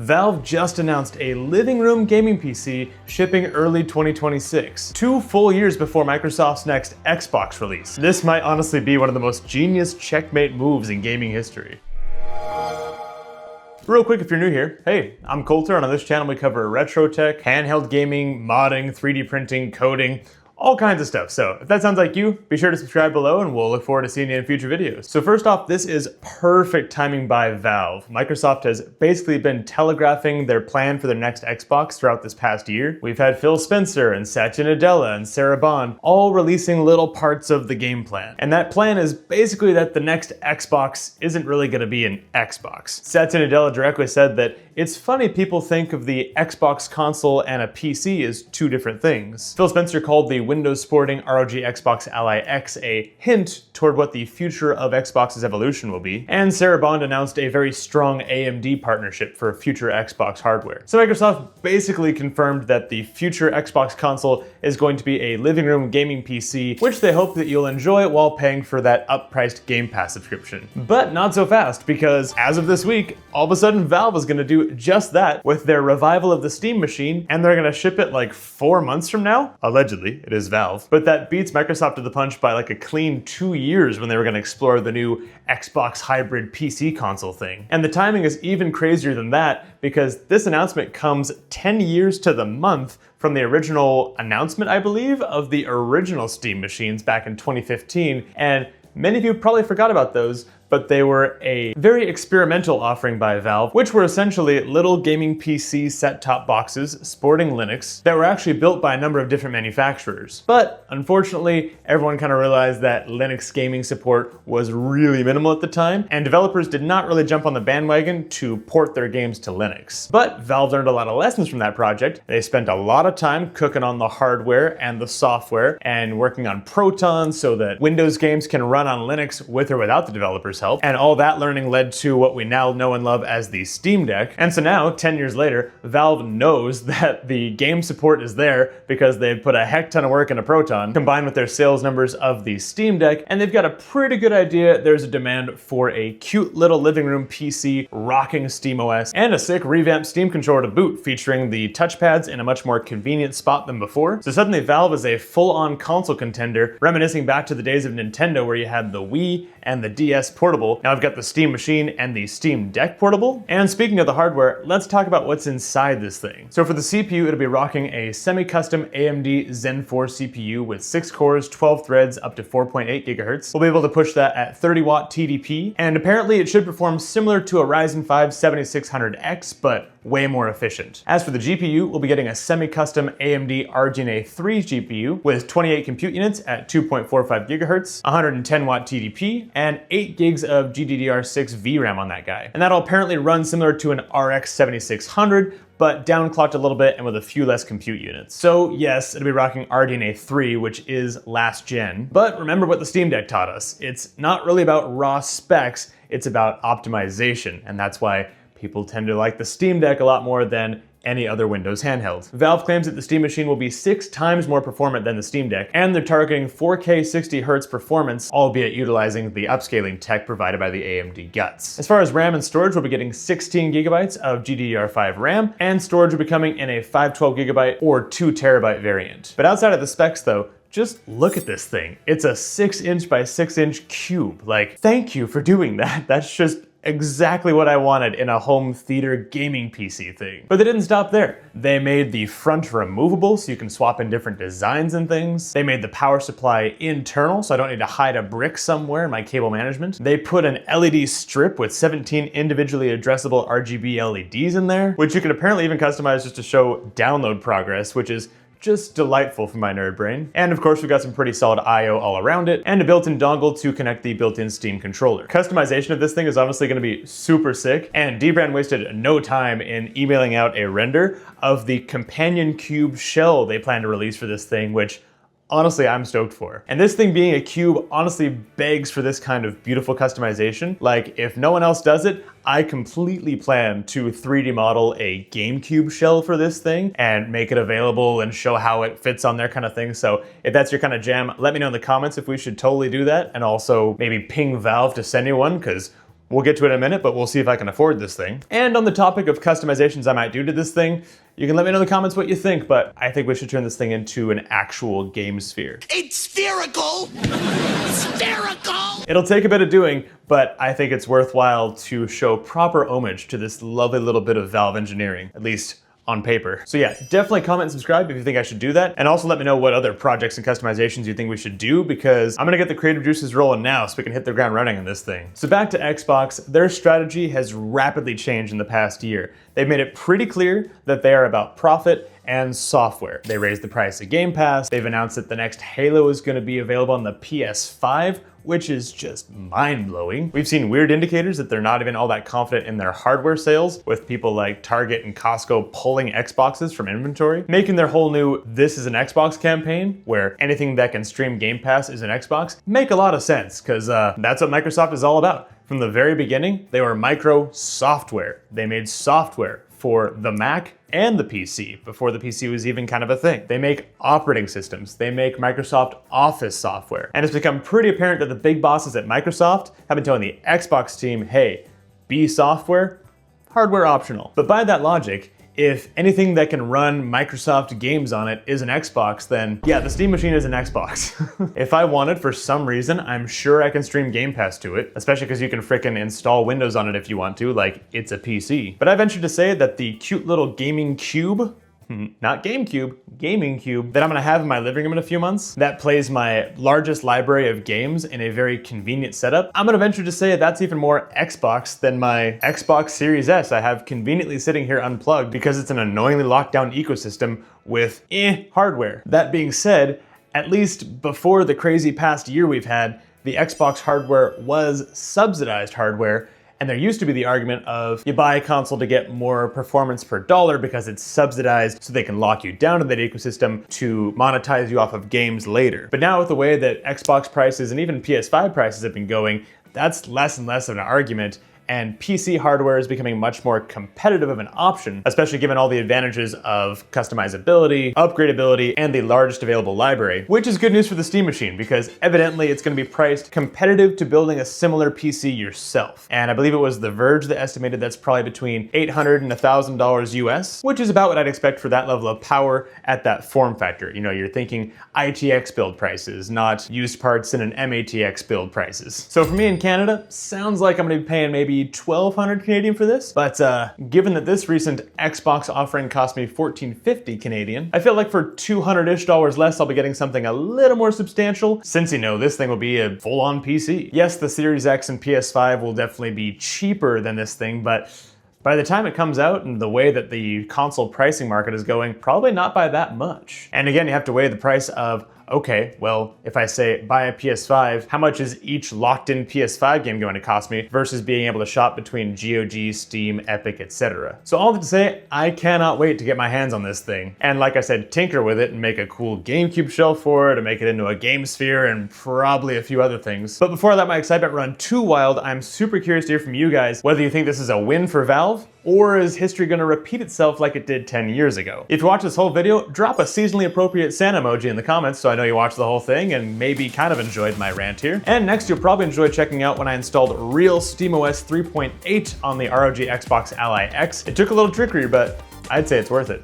Valve just announced a living room gaming PC shipping early 2026, 2 full years before Microsoft's next Xbox release. This might honestly be one of the most genius checkmate moves in gaming history. Real quick, if you're new here, hey, I'm Coulter, and on this channel we cover retro tech, handheld gaming, modding, 3D printing, coding, all kinds of stuff. So if that sounds like you, be sure to subscribe below and we'll look forward to seeing you in future videos. So first off, this is perfect timing by Valve. Microsoft has basically been telegraphing their plan for their next Xbox throughout this past year. We've had Phil Spencer and Satya Nadella and Sarah Bond all releasing little parts of the game plan. And that plan is basically that the next Xbox isn't really gonna be an Xbox. Satya Nadella directly said that it's funny people think of the Xbox console and a PC as two different things. Phil Spencer called the Windows-sporting ROG Xbox Ally X a hint toward what the future of Xbox's evolution will be. And Sarah Bond announced a very strong AMD partnership for future Xbox hardware. So Microsoft basically confirmed that the future Xbox console is going to be a living room gaming PC, which they hope that you'll enjoy while paying for that up-priced Game Pass subscription. But not so fast, because as of this week, all of a sudden Valve is going to do just that with their revival of the Steam machine, and they're gonna ship it like 4 months from now. Allegedly, it is Valve. But that beats Microsoft to the punch by like a clean 2 years when they were gonna explore the new Xbox hybrid PC console thing. And the timing is even crazier than that, because this announcement comes 10 years to the month from the original announcement, I believe, of the original Steam machines back in 2015. And many of you probably forgot about those, but they were a very experimental offering by Valve, which were essentially little gaming PC set-top boxes sporting Linux that were actually built by a number of different manufacturers. But unfortunately, everyone kind of realized that Linux gaming support was really minimal at the time, and developers did not really jump on the bandwagon to port their games to Linux. But Valve learned a lot of lessons from that project. They spent a lot of time cooking on the hardware and the software and working on Proton so that Windows games can run on Linux with or without the developers' help. And all that learning led to what we now know and love as the Steam Deck. And so now, 10 years later, Valve knows that the game support is there because they've put a heck ton of work into Proton, combined with their sales numbers of the Steam Deck, and they've got a pretty good idea there's a demand for a cute little living room PC rocking SteamOS and a sick revamped Steam controller to boot, featuring the touchpads in a much more convenient spot than before. So suddenly Valve is a full-on console contender, reminiscing back to the days of Nintendo where you had the Wii and the DS portable. Now I've got the Steam machine and the Steam Deck portable. And speaking of the hardware, let's talk about what's inside this thing. So for the CPU, it'll be rocking a semi-custom AMD Zen 4 CPU with 6 cores, 12 threads, up to 4.8 gigahertz. We'll be able to push that at 30 watt TDP, and apparently it should perform similar to a Ryzen 5 7600X, but way more efficient. As for the GPU, we'll be getting a semi-custom AMD RDNA 3 GPU with 28 compute units at 2.45 gigahertz, 110 watt TDP, and 8 gigs of GDDR6 VRAM on that guy. And that'll apparently run similar to an RX 7600, but downclocked a little bit and with a few less compute units. So yes, it'll be rocking RDNA 3, which is last gen. But remember what the Steam Deck taught us. It's not really about raw specs, it's about optimization, and that's why people tend to like the Steam Deck a lot more than any other Windows handheld. Valve claims that the Steam machine will be 6 times more performant than the Steam Deck, and they're targeting 4K 60Hz performance, albeit utilizing the upscaling tech provided by the AMD guts. As far as RAM and storage, we'll be getting 16 gigabytes of GDDR5 RAM, and storage will be coming in a 512 gigabyte or 2 terabyte variant. But outside of the specs though, just look at this thing. It's a 6-inch by 6-inch cube. Like, thank you for doing that. That's just exactly what I wanted in a home theater gaming PC thing. But they didn't stop there. They made the front removable so you can swap in different designs and things. They made the power supply internal so I don't need to hide a brick somewhere in my cable management. They put an LED strip with 17 individually addressable RGB LEDs in there, which you can apparently even customize just to show download progress, which is just delightful for my nerd brain. And of course, we've got some pretty solid I/O all around it, and a built-in dongle to connect the built-in Steam controller. Customization of this thing is honestly gonna be super sick, and Dbrand wasted no time in emailing out a render of the companion cube shell they plan to release for this thing, which honestly, I'm stoked for. And this thing being a cube honestly begs for this kind of beautiful customization. Like, if no one else does it, I completely plan to 3D model a GameCube shell for this thing and make it available and show how it fits on there kind of thing. So if that's your kind of jam, let me know in the comments if we should totally do that. And also maybe ping Valve to send you one, because We'll get to it in a minute, but we'll see if I can afford this thing. And on the topic of customizations I might do to this thing, you can let me know in the comments what you think, but I think we should turn this thing into an actual game sphere. It's spherical! Spherical! It'll take a bit of doing, but I think it's worthwhile to show proper homage to this lovely little bit of Valve engineering, at least on paper. So yeah, definitely comment and subscribe if you think I should do that. And also let me know what other projects and customizations you think we should do, because I'm gonna get the creative juices rolling now so we can hit the ground running on this thing. So back to Xbox, their strategy has rapidly changed in the past year. They've made it pretty clear that they are about profit and software. They raised the price of Game Pass. They've announced that the next Halo is gonna be available on the PS5, which is just mind-blowing. We've seen weird indicators that they're not even all that confident in their hardware sales, with people like Target and Costco pulling Xboxes from inventory, making their whole new "this is an Xbox" campaign, where anything that can stream Game Pass is an Xbox, make a lot of sense, because that's what Microsoft is all about. From the very beginning, they were micro software. They made software for the Mac and the PC before the PC was even kind of a thing. They make operating systems. They make Microsoft Office software. And it's become pretty apparent that the big bosses at Microsoft have been telling the Xbox team, hey, be software, hardware optional. But by that logic, if anything that can run Microsoft games on it is an Xbox, then yeah, the Steam machine is an Xbox. If I wanted, for some reason, I'm sure I can stream Game Pass to it, especially because you can frickin' install Windows on it if you want to, like it's a PC. But I venture to say that the cute little gaming cube, not GameCube, gaming cube, that I'm gonna have in my living room in a few months, that plays my largest library of games in a very convenient setup, I'm gonna venture to say that's even more Xbox than my Xbox Series S I have conveniently sitting here unplugged because it's an annoyingly locked down ecosystem with hardware. That being said, at least before the crazy past year we've had, the Xbox hardware was subsidized hardware. And there used to be the argument of you buy a console to get more performance per dollar because it's subsidized so they can lock you down to that ecosystem to monetize you off of games later. But now with the way that Xbox prices and even PS5 prices have been going, that's less and less of an argument. And PC hardware is becoming much more competitive of an option, especially given all the advantages of customizability, upgradability, and the largest available library, which is good news for the Steam machine because evidently it's going to be priced competitive to building a similar PC yourself. And I believe it was The Verge that estimated that's probably between $800 and $1,000 US, which is about what I'd expect for that level of power at that form factor. You know, you're thinking ITX build prices, not used parts in an MATX build prices. So for me in Canada, sounds like I'm going to be paying maybe 1,200 Canadian for this, but given that this recent Xbox offering cost me 1,450 Canadian, I feel like for $200-ish less, I'll be getting something a little more substantial, since you know this thing will be a full-on PC. Yes, the Series X and PS5 will definitely be cheaper than this thing, but by the time it comes out and the way that the console pricing market is going, probably not by that much. And again, you have to weigh the price of, okay, well, if I say buy a PS5, how much is each locked-in PS5 game going to cost me versus being able to shop between GOG, Steam, Epic, etc. So all that to say, I cannot wait to get my hands on this thing. And like I said, tinker with it and make a cool GameCube shell for it, and make it into a game sphere, and probably a few other things. But before I let my excitement run too wild, I'm super curious to hear from you guys whether you think this is a win for Valve, or is history gonna repeat itself like it did 10 years ago? If you watch this whole video, drop a seasonally appropriate Santa emoji in the comments so I know you watched the whole thing and maybe kind of enjoyed my rant here. And next, you'll probably enjoy checking out when I installed real SteamOS 3.8 on the ROG Xbox Ally X. It took a little trickery, but I'd say it's worth it.